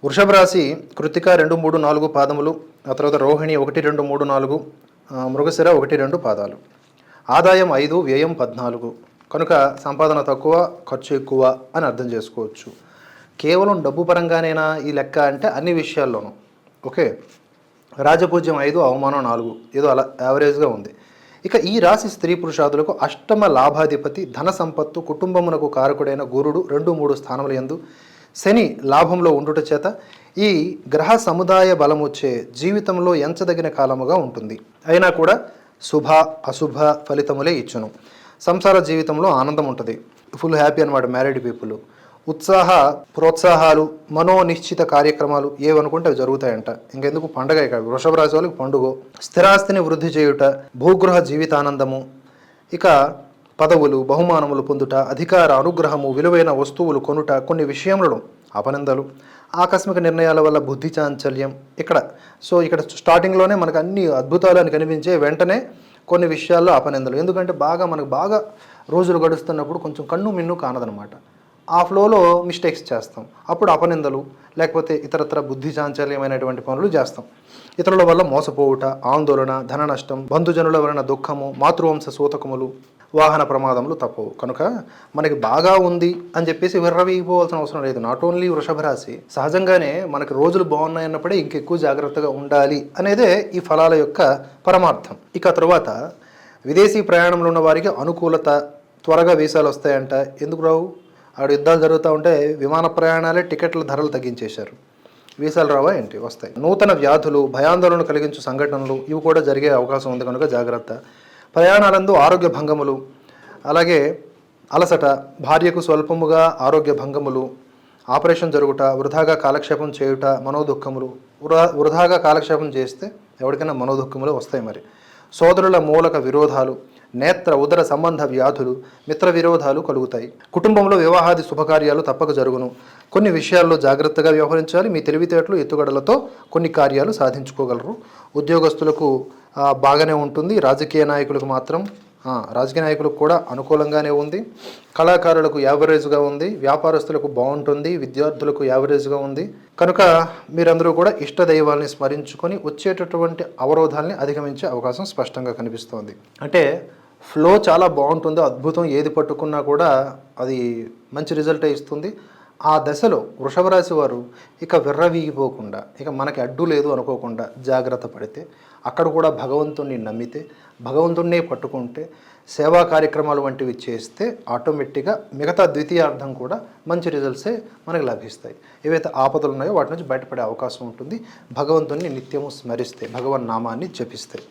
వృషభ రాశి కృత్తిక 2, 3, 4 పాదములు, ఆ తర్వాత రోహిణి 1, 2, 3, 4, మృగశిర 1, 2 పాదాలు. ఆదాయం 5, వ్యయం 14. కనుక సంపాదన తక్కువ, ఖర్చు ఎక్కువ అని అర్థం చేసుకోవచ్చు. కేవలం డబ్బు పరంగానేనా ఈ లెక్క అంటే అన్ని విషయాల్లోనూ. ఓకే, రాజపూజ్యం 5, అవమానం 4, ఏదో అలా యావరేజ్గా ఉంది. ఇక ఈ రాశి స్త్రీ పురుషాదులకు అష్టమ లాభాధిపతి, ధన సంపత్తు, కుటుంబమునకు కారకుడైన గురుడు 2, 3 స్థానముల యందు శని లాభంలో ఉండుట చేత ఈ గ్రహ సముదాయ బలముచ్చే జీవితంలో ఎంచదగిన కాలముగా ఉంటుంది. అయినా కూడా శుభ అశుభ ఫలితములే ఇచ్చును. సంసార జీవితంలో ఆనందం ఉంటుంది, ఫుల్ హ్యాపీ అనమాట. మ్యారీడ్ పీపుల్ ఉత్సాహ ప్రోత్సాహాలు, మనోనిశ్చిత కార్యక్రమాలు ఏవనుకుంటే అవి జరుగుతాయంట. ఇంకెందుకు పండగ, ఇక వృషభ రాశి వాళ్ళకి పండుగ. స్థిరాస్తిని వృద్ధి చేయుట, భూగృహ జీవితానందము, ఇక పదవులు బహుమానములు పొందుట, అధికార అనుగ్రహము, విలువైన వస్తువులు కొనుట, కొన్ని విషయములను అపనిందలు, ఆకస్మిక నిర్ణయాల వల్ల బుద్ధి చాంచల్యం. ఇక్కడ స్టార్టింగ్లోనే మనకు అన్ని అద్భుతాలు అని కనిపించే వెంటనే కొన్ని విషయాల్లో అపనిందలు. ఎందుకంటే మనకు బాగా రోజులు గడుస్తున్నప్పుడు కొంచెం కన్ను మిన్ను కానదనమాట. ఆ ఫ్లోలో మిస్టేక్స్ చేస్తాం, అప్పుడు అపనిందలు లేకపోతే ఇతరత్ర బుద్ధి చాంచల్యమైనటువంటి పనులు చేస్తాం. ఇతరుల వల్ల మోసపోవుట, ఆందోళన, ధన నష్టం, బంధుజనుల వలన దుఃఖము, మాతృవంశ సూతకములు, వాహన ప్రమాదములు తప్పవు. కనుక మనకి బాగా ఉంది అని చెప్పేసి విర్రవీగిపోవాల్సిన అవసరం లేదు. నాట్ ఓన్లీ వృషభ రాశి, సహజంగానే మనకి రోజులు బాగున్నాయన్నప్పుడే ఇంకెక్కువ జాగ్రత్తగా ఉండాలి అనేదే ఈ ఫలాల యొక్క పరమార్థం. ఇక తర్వాత విదేశీ ప్రయాణంలో ఉన్న వారికి అనుకూలత, త్వరగా వీసాలు వస్తాయంట. ఎందుకు రావు? ఆడ యుద్ధాలు జరుగుతూ ఉంటే విమాన ప్రయాణాలే టికెట్ల ధరలు తగ్గించేశారు. వీసాలు రావా ఏంటి? వస్తాయి. నూతన వ్యాధులు, భయాందోళన కలిగించు సంఘటనలు ఇవి కూడా జరిగే అవకాశం ఉంది, కనుక జాగ్రత్త. ప్రయాణాలందు ఆరోగ్య భంగములు, అలాగే అలసట, భార్యకు స్వల్పముగా ఆరోగ్య భంగములు, ఆపరేషన్ జరుగుట, వృధాగా కాలక్షేపం చేయుట, మనోదుఃఖములు. వృధాగా కాలక్షేపం చేస్తే ఎవరికైనా మనోదుఃఖములు వస్తాయి. మరి సోదరుల మూలక విరోధాలు, నేత్ర ఉదర సంబంధ వ్యాధులు, మిత్ర విరోధాలు కలుగుతాయి. కుటుంబంలో వివాహాది శుభకార్యాలు తప్పక జరుగును. కొన్ని విషయాల్లో జాగ్రత్తగా వ్యవహరించాలి. మీ తెలివితేటలు ఎత్తుగడలతో కొన్ని కార్యాలు సాధించుకోగలరు. ఉద్యోగస్తులకు బాగానే ఉంటుంది. రాజకీయ నాయకులకు కూడా అనుకూలంగానే ఉంది. కళాకారులకు యావరేజ్గా ఉంది. వ్యాపారస్తులకు బాగుంటుంది. విద్యార్థులకు యావరేజ్గా ఉంది. కనుక మీరందరూ కూడా ఇష్ట దైవాల్ని స్మరించుకొని వచ్చేటటువంటి అవరోధాలని అధిగమించే అవకాశం స్పష్టంగా కనిపిస్తోంది. అంటే ఫ్లో చాలా బాగుంటుంది. అద్భుతం, ఏది పట్టుకున్నా కూడా అది మంచి రిజల్టే ఇస్తుంది. ఆ దశలో వృషభ రాశి వారు ఇక విర్రవీగిపోకుండా, ఇక మనకి అడ్డు లేదు అనుకోకుండా జాగ్రత్త పడితే, అక్కడ కూడా భగవంతుణ్ణి నమ్మితే, భగవంతుణ్ణే పట్టుకుంటే, సేవా కార్యక్రమాలు వంటివి చేస్తే ఆటోమేటిక్గా మిగతా ద్వితీయార్థం కూడా మంచి రిజల్ట్సే మనకు లభిస్తాయి. ఏవైతే ఆపదలు ఉన్నాయో వాటి నుంచి బయటపడే అవకాశం ఉంటుంది. భగవంతుణ్ణి నిత్యము స్మరిస్తే, భగవన్ నామాన్ని జపిస్తే.